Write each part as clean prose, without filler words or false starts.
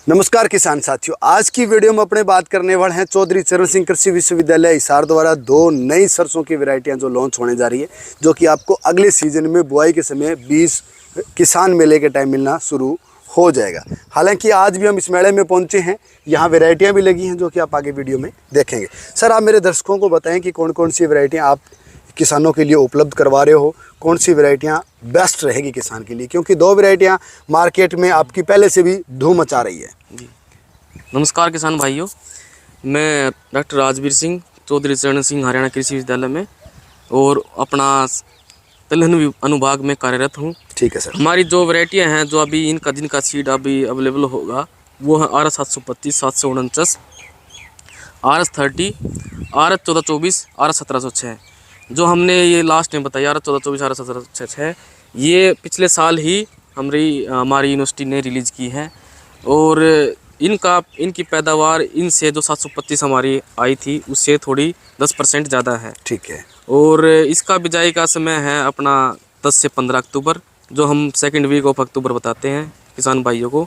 नमस्कार किसान साथियों, आज की वीडियो में अपने बात करने वाले हैं चौधरी चरण सिंह कृषि विश्वविद्यालय हिसार द्वारा 2 नई सरसों की वैरायटियां जो लॉन्च होने जा रही है, जो कि आपको अगले सीजन में बुआई के समय 20 किसान मेले के टाइम मिलना शुरू हो जाएगा। हालांकि आज भी हम इस मेले में पहुंचे हैं, यहाँ वैरायटियां भी लगी हैं जो कि आप आगे वीडियो में देखेंगे। सर, आप मेरे दर्शकों को बताएं कि कौन कौन सी वैरायटियाँ आप किसानों के लिए उपलब्ध करवा रहे हो, कौन सी वैरायटियाँ बेस्ट रहेगी किसान के लिए, क्योंकि 2 वैरायटियाँ मार्केट में आपकी पहले से भी धूम मचा रही है। जी नमस्कार किसान भाइयों, मैं डॉक्टर राजवीर सिंह चौधरी चरण सिंह हरियाणा कृषि विश्वविद्यालय में और अपना तिलहन अनुभाग में कार्यरत हूँ। ठीक है सर। हमारी जो वैरायटियाँ हैं, जो अभी जिनका सीड अभी अवेलेबल होगा, वो है RS 725, 749, RS 30, RS 1424, RS 1706। जो हमने ये लास्ट में बताया RS 1424, RS 1706, ये पिछले साल ही हमारी यूनिवर्सिटी ने रिलीज़ की है और इनकी पैदावार इनसे जो 725 हमारी आई थी उससे थोड़ी 10% ज़्यादा है। ठीक है। और इसका बिजाई का समय है अपना 10 से 15 अक्टूबर, जो हम सेकंड वीक ऑफ अक्टूबर बताते हैं किसान भाइयों को।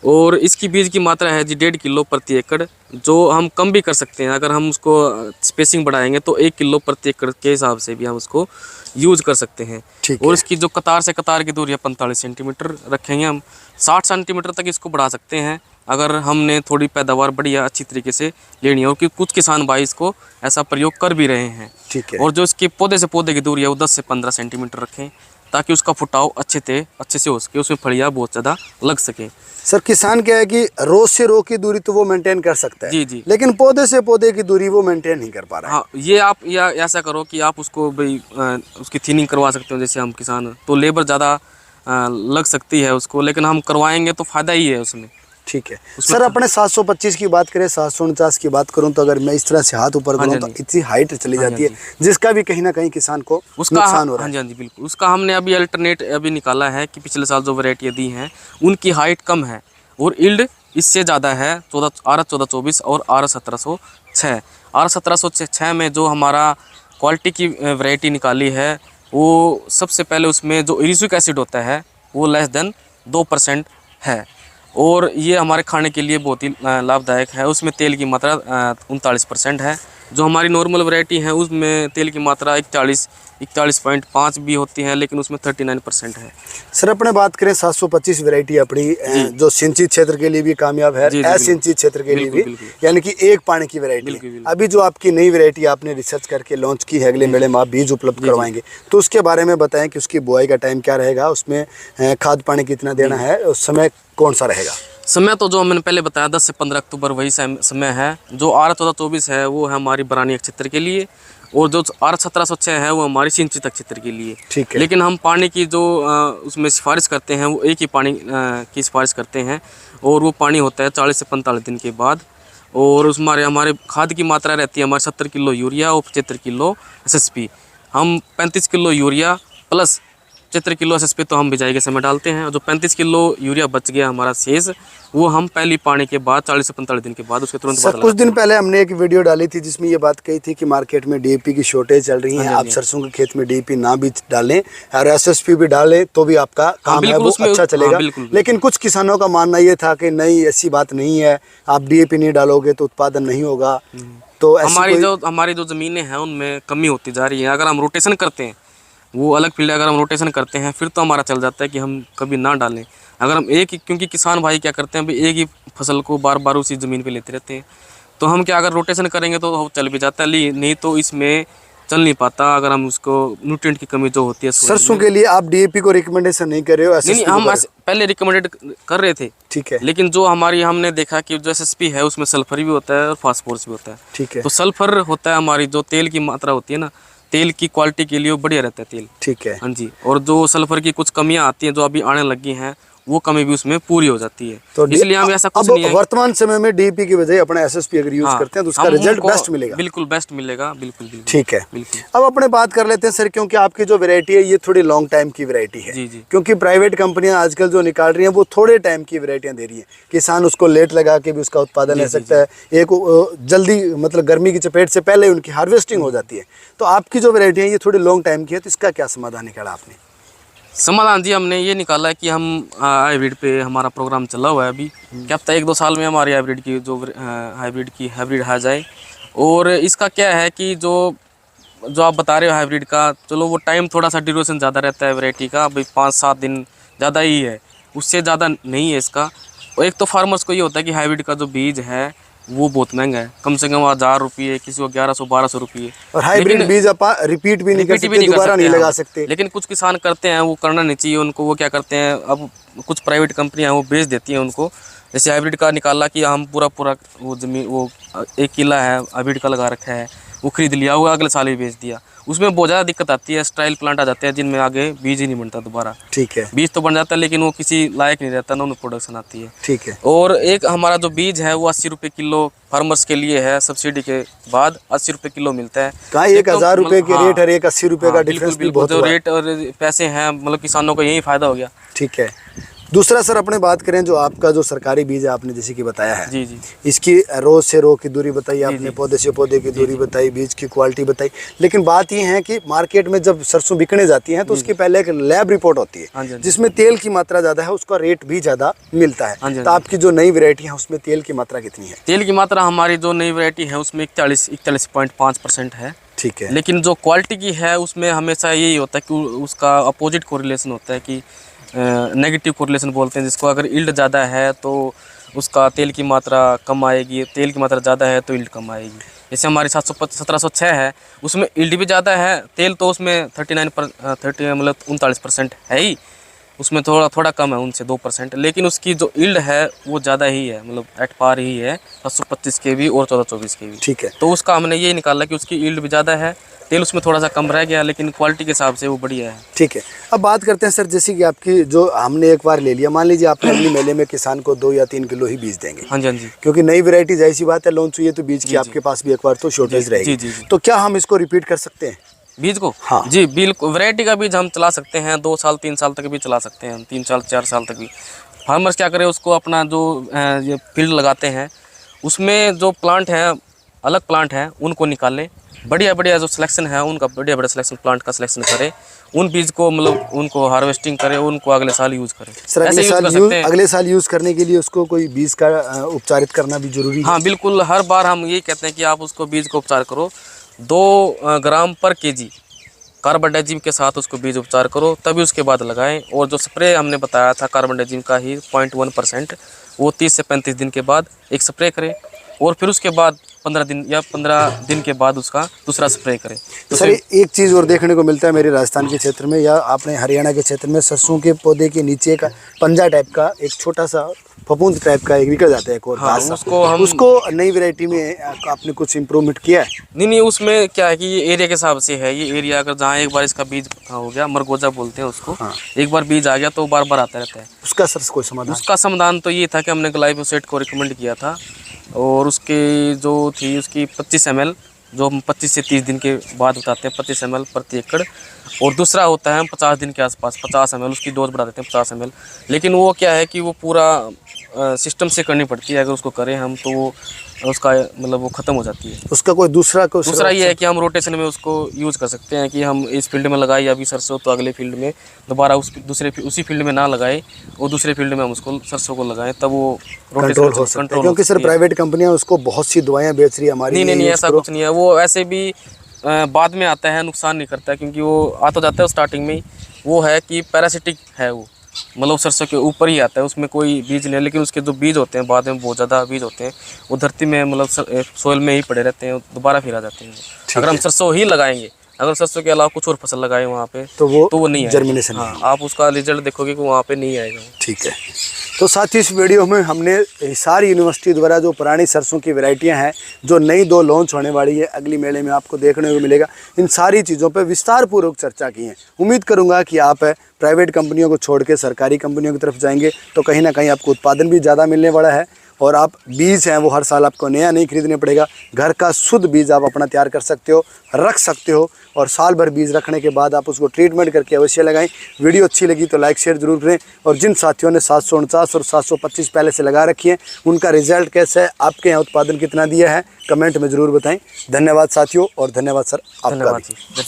और इसकी बीज की मात्रा है जी 1.5 किलो प्रति एकड़, जो हम कम भी कर सकते हैं। अगर हम उसको स्पेसिंग बढ़ाएंगे तो 1 किलो प्रति एकड़ के हिसाब से भी हम उसको यूज कर सकते हैं। और इसकी जो कतार से कतार की दूरी है 45 सेंटीमीटर रखेंगे, हम 60 सेंटीमीटर तक इसको बढ़ा सकते हैं अगर हमने थोड़ी पैदावार बढ़िया अच्छी तरीके से लेनी है। और कुछ किसान भाई इसको ऐसा प्रयोग कर भी रहे हैं। ठीक है। और जो इसके पौधे से पौधे की दूरी है वो 10 से 15 सेंटीमीटर रखें, ताकि उसका फुटाव अच्छे से हो सके, उसमें फलियाँ बहुत ज़्यादा लग सके। सर, किसान क्या है कि रो से रो की दूरी तो वो मेंटेन कर सकता है, जी, लेकिन पौधे से पौधे की दूरी वो मेंटेन नहीं कर पा रहा है। हाँ, ये आप या ऐसा करो कि आप उसको भाई उसकी थिनिंग करवा सकते हो। जैसे हम किसान तो लेबर ज़्यादा लग सकती है उसको, लेकिन हम करवाएंगे तो फ़ायदा ही है उसमें। ठीक है। सर, अपने 725 की बात करें, 749 की बात करूं, तो अगर मैं इस तरह से हाथ ऊपर करूं तो इतनी हाइट चली जाती है, जिसका भी कहीं ना कहीं किसान को नुकसान हो रहा है। हाँ जी बिल्कुल। उसका हमने अभी अल्टरनेट निकाला है कि पिछले साल जो वैरायटियाँ दी हैं उनकी हाइट कम है और यील्ड इससे ज़्यादा है। RS 1424 और RS 1706। RS 1706 में जो हमारा क्वालिटी की वैरायटी निकाली है, वो सबसे पहले उसमें जो इरिसिक एसिड होता है वो लेस देन 2% है और ये हमारे खाने के लिए बहुत ही लाभदायक है। उसमें तेल की मात्रा 39% है। जो हमारी नॉर्मल वैरायटी है उसमें तेल की मात्रा 41.5 भी होती है, लेकिन उसमें 39% है। सर, अपने बात करें 725 वैरायटी अपनी जो सिंचित क्षेत्र के लिए भी कामयाब है, असिंचित क्षेत्र के लिए भी, यानी कि एक पानी की वैरायटी। अभी जो आपकी नई वैरायटी आपने रिसर्च करके लॉन्च की है, अगले मेले में आप बीज उपलब्ध करवाएंगे, तो उसके बारे में बताएं कि उसकी बुआई का टाइम क्या रहेगा, उसमें खाद पानी कितना देना है, उस समय कौन सा रहेगा? समय तो जो मैंने पहले बताया 10 से 15 अक्टूबर वही समय है। जो RS 1424 है वो है हमारी बरानी क्षेत्र के लिए, और जो RS 1706 है वो हमारी सिंचित क्षेत्र के लिए। ठीक है। लेकिन हम पानी की जो उसमें सिफारिश करते हैं वो एक ही पानी की सिफारिश करते हैं, और वो पानी होता है 40 से 45 दिन के बाद। और उसमें हमारे खाद की मात्रा रहती है हमारे 70 किलो यूरिया और 75 किलो SSP। हम 35 kilo urea plus 75 kilo SSP तो हम बिजाई के समय डालते हैं। और जो 35 किलो यूरिया बच गया हमारा शेष, वो हम पहली पानी के बाद 40 से 45 दिन के बाद उसके तुरंत बाद। कुछ दिन पहले हमने एक वीडियो डाली थी जिसमें ये बात कही थी कि मार्केट में DAP की शॉर्टेज चल रही है। आप सरसों के खेत में DAP ना भी डालें और SSP भी डालें तो भी आपका काम है वो अच्छा चलेगा। लेकिन कुछ किसानों का मानना ये था कि नहीं, ऐसी बात नहीं है, आप DAP नहीं डालोगे तो उत्पादन नहीं होगा। तो हमारी जो ज़मीनें हैं उनमें कमी होती जा रही है। अगर हम रोटेशन करते हैं, वो अलग फील्ड, अगर हम रोटेशन करते हैं फिर तो हमारा चल जाता है कि हम कभी ना डालें। अगर हम क्योंकि किसान भाई क्या करते हैं, भाई एक ही फसल को बार बार उसी ज़मीन पे लेते रहते हैं, तो हम क्या अगर रोटेशन करेंगे तो चल भी जाता है, नहीं तो इसमें चल नहीं पाता। अगर हम उसको न्यूट्रिएंट की कमी जो होती है सरसों के लिए आप DAP को रिकमेंडेशन नहीं कर रहे हो? नहीं, हम पहले रिकमेंडेड कर रहे थे। ठीक है। लेकिन जो हमने देखा कि जो SSP है उसमें सल्फर भी होता है और फास्फोरस भी होता है। ठीक है। तो सल्फर होता है हमारी जो तेल की मात्रा होती है ना, तेल की क्वालिटी के लिए वो बढ़िया रहता है तेल। ठीक है। हाँ जी। और जो सल्फर की कुछ कमियां आती हैं जो अभी आने लगी हैं, वो कमी भी उसमें पूरी हो जाती है। तो इसलिए हम ऐसा कुछ नहीं है। वर्तमान समय में DAP की बजाय अपना SSP अगर यूज करते हैं तो उसका रिजल्ट बेस्ट मिलेगा। बिल्कुल बेस्ट मिलेगा, बिल्कुल। ठीक है। अब अपने बात कर लेते हैं सर, क्योंकि आपकी जो वैरायटी है ये थोड़ी लॉन्ग टाइम की वैरायटी है। जी। क्योंकि प्राइवेट कंपनियां आजकल जो निकाल रही हैं वो थोड़े टाइम की वैरायटियां दे रही है, किसान उसको लेट लगा के भी उसका उत्पादन ले सकता है। एक जल्दी मतलब गर्मी की चपेट से पहले उनकी हार्वेस्टिंग हो जाती है। तो आपकी जो वैरायटी है ये थोड़ी लॉन्ग टाइम की है, तो इसका क्या समाधान निकाला आपने? समाधान जी हमने ये निकाला है कि हम हाइब्रिड पे हमारा प्रोग्राम चला हुआ है अभी, क्या पता 1-2 साल में हमारी हाइब्रिड की जो हाइब्रिड आ जाए। और इसका क्या है कि जो आप बता रहे हो हाइब्रिड का, चलो वो टाइम थोड़ा सा ड्यूरेशन ज़्यादा रहता है वैरायटी का, भाई 5-7 दिन ज़्यादा ही है, उससे ज़्यादा नहीं है इसका। और एक तो फार्मर्स को ये होता है कि हाइब्रिड का जो बीज है वो बहुत महंगा है, कम से कम 1000 रुपये, किसी को 1100-1200 रुपये। और हाइब्रिड बीज आप रिपीट भी नहीं कर सकते, दोबारा नहीं लगा सकते। लेकिन कुछ किसान करते हैं, वो करना नहीं चाहिए उनको। वो क्या करते हैं, अब कुछ प्राइवेट कंपनियां वो बेच देती हैं उनको। जैसे हाइब्रिड का निकाला कि हम पूरा वो ज़मीन, वो 1 किला है हाइब्रिड का लगा रखा है, वो खरीद लिया, वो अगले साल ही बेच दिया। उसमें बहुत ज़्यादा दिक्कत आती है, स्टाइल प्लांट आ जाते हैं जिनमें आगे बीज ही नहीं बनता दोबारा। ठीक है, बीज तो बन जाता है लेकिन वो किसी लायक नहीं रहता ना, उनमें प्रोडक्शन आती है। ठीक है। और एक हमारा जो बीज है वो 80 रुपये किलो फार्मर्स के लिए है, सब्सिडी के बाद 80 रुपये किलो मिलता है। कहाँ 1000 रुपये के रेट और 80 रुपये का डिफरेंस भी बहुत जो रेट और पैसे हैं, मतलब किसानों को यही फायदा हो गया। ठीक है। दूसरा सर, अपने बात करें जो आपका जो सरकारी बीज है, आपने जैसे कि बताया है, जी जी, इसकी रो से रो की दूरी बताई आपने, पौधे से पौधे की दूरी बताई, बीज की क्वालिटी बताई। लेकिन बात ये है कि मार्केट में जब सरसों बिकने जाती है तो उसकी पहले एक लैब रिपोर्ट होती है जिसमें तेल की मात्रा ज़्यादा है, उसका रेट भी ज़्यादा मिलता है। तो आपकी जो नई वैरायटी है उसमें तेल की मात्रा कितनी है? तेल की मात्रा हमारी जो नई वैरायटी है उसमें 41.5% है। ठीक है। लेकिन जो क्वालिटी की है उसमें हमेशा यही होता है कि उसका अपोजिट कोरिलेशन होता है, कि नेगेटिव कोरिलेशन बोलते हैं जिसको। अगर यील्ड ज़्यादा है तो उसका तेल की मात्रा कम आएगी, तेल की मात्रा ज़्यादा है तो यील्ड कम आएगी। जैसे हमारी 1706 है, उसमें यील्ड भी ज़्यादा है, तेल तो उसमें 39% है ही, उसमें थोड़ा कम है उनसे 2%, लेकिन उसकी जो यील्ड है वो ज़्यादा ही है, मतलब एट पार ही है 725 kV और 1424 kV। ठीक है। तो उसका हमने ये निकाला कि उसकी यील्ड भी ज़्यादा है, तेल उसमें थोड़ा सा कम रह गया, लेकिन क्वालिटी के हिसाब से वो बढ़िया है। ठीक है। अब बात करते हैं सर, जैसे कि आपकी जो हमने एक बार ले लिया, मान लीजिए आपने अगली मेले में किसान को 2 या 3 किलो ही बीज देंगे। हाँ जी, हाँ जी। क्योंकि नई वैरायटी जैसी बात है, लॉन्च हुई है तो बीज की आपके पास भी एक बार तो शॉर्टेज रहेगी। तो क्या हम इसको रिपीट कर सकते हैं बीज को? हाँ जी बिल्कुल, वैरायटी का बीज हम चला सकते हैं, 2 साल 3 साल तक भी चला सकते हैं, 3 साल 4 साल तक भी। फार्मर्स क्या करें, उसको अपना जो ये फील्ड लगाते हैं उसमें जो प्लांट हैं, अलग प्लांट हैं, उनको निकालें, बढ़िया जो सिलेक्शन है उनका, बढ़िया सिलेक्शन, प्लांट का सिलेक्शन करें, उन बीज को मतलब उनको हार्वेस्टिंग करें, उनको अगले साल यूज़ करें। सर अगले साल यूज़ करने के लिए उसको कोई बीज का उपचारित करना भी जरूरी है? हाँ बिल्कुल, हर बार हम ये कहते हैं कि आप उसको बीज को उपचार करो, 2 ग्राम पर kg कार्बनडाजिम के साथ उसको बीज उपचार करो, तभी उसके बाद लगाएं। और जो स्प्रे हमने बताया था कार्बनडाजिम का ही 0.1%, वो 30 से 35 दिन के बाद एक स्प्रे करें, और फिर उसके बाद 15 दिन के बाद उसका दूसरा स्प्रे करें। तो सर एक चीज़ और देखने को मिलता है मेरे राजस्थान के क्षेत्र में या आपने हरियाणा के क्षेत्र में, सरसों के पौधे के नीचे का पंजा टाइप का एक छोटा सा फफूंद टाइप का एक निकल जाता है एक और। हाँ, उसको नई वैरायटी में आपने कुछ इम्प्रूवमेंट किया है? नहीं, उसमें क्या है कि ये एरिया के हिसाब से है। ये एरिया अगर जहाँ एक बार इसका बीज हो गया, मरगोजा बोलते हैं उसको, हाँ। एक बार बीज आ गया तो बार बार आता रहता है। उसका सर कोई समाधान? उसका समाधान तो ये था कि हमने ग्लाइफोसेट को रिकमेंड किया था, और उसकी जो थी उसकी 25 ml, जो हम 25 से 30 दिन के बाद बताते हैं, 25 ml प्रति एकड़। और दूसरा होता है हम 50 दिन के आसपास 50 ml, उसकी डोज बढ़ा देते हैं 50 ml। लेकिन वो क्या है कि वो पूरा सिस्टम से करनी पड़ती है, अगर उसको करें हम तो वो उसका मतलब वो ख़त्म हो जाती है। उसका कोई दूसरा ये है कि हम रोटेशन में उसको यूज़ कर सकते हैं, कि हम इस फील्ड में लगाए अभी सरसों, तो अगले फील्ड में दोबारा उसी फील्ड में ना लगाए, और दूसरे फील्ड में हम उसको सरसों को लगाएं, तब वो कंट्रोल हो सकता है। क्योंकि सर प्राइवेट कंपनियां उसको बहुत सी दवाएं बेच रही है हमारी। नहीं, ऐसा कुछ नहीं है। वो ऐसे भी बाद में आता है, नुकसान नहीं करता है, क्योंकि वो आ तो जाता है स्टार्टिंग में ही। वो है कि पैरासिटिक है, वो मतलब सरसों के ऊपर ही आता है, उसमें कोई बीज नहीं है। लेकिन उसके जो बीज होते हैं बाद में बहुत ज़्यादा बीज होते हैं, वो धरती में मतलब सोइल में ही पड़े रहते हैं, दोबारा फिर आ जाते हैं। अगर हम सरसों ही लगाएंगे, अगर सरसों के अलावा कुछ और फसल लगाए वहाँ पे, तो वो नहीं जर्मिनेशन। हाँ, आप उसका रिजल्ट देखोगे कि वहाँ पे नहीं आएगा। ठीक है। तो साथ ही इस वीडियो में हमने हिसार यूनिवर्सिटी द्वारा जो पुरानी सरसों की वैरायटियां हैं, जो नई 2 लॉन्च होने वाली है अगली मेले में आपको देखने को मिलेगा, इन सारी चीज़ों पर विस्तार पूर्वक चर्चा की है। उम्मीद करूंगा कि आप प्राइवेट कंपनियों को छोड़ के सरकारी कंपनियों की तरफ जाएंगे तो कहीं ना कहीं आपको उत्पादन भी ज़्यादा मिलने वाला है, और आप बीज हैं वो हर साल आपको नया नहीं खरीदने पड़ेगा। घर का शुद्ध बीज आप अपना तैयार कर सकते हो, रख सकते हो, और साल भर बीज रखने के बाद आप उसको ट्रीटमेंट करके अवश्य लगाएं। वीडियो अच्छी लगी तो लाइक शेयर जरूर करें, और जिन साथियों ने 749 और 725 पहले से लगा रखी है, उनका रिजल्ट कैसा है, आपके यहाँ उत्पादन कितना दिया है, कमेंट में ज़रूर बताएं। धन्यवाद साथियों, और धन्यवाद सर आपका भी।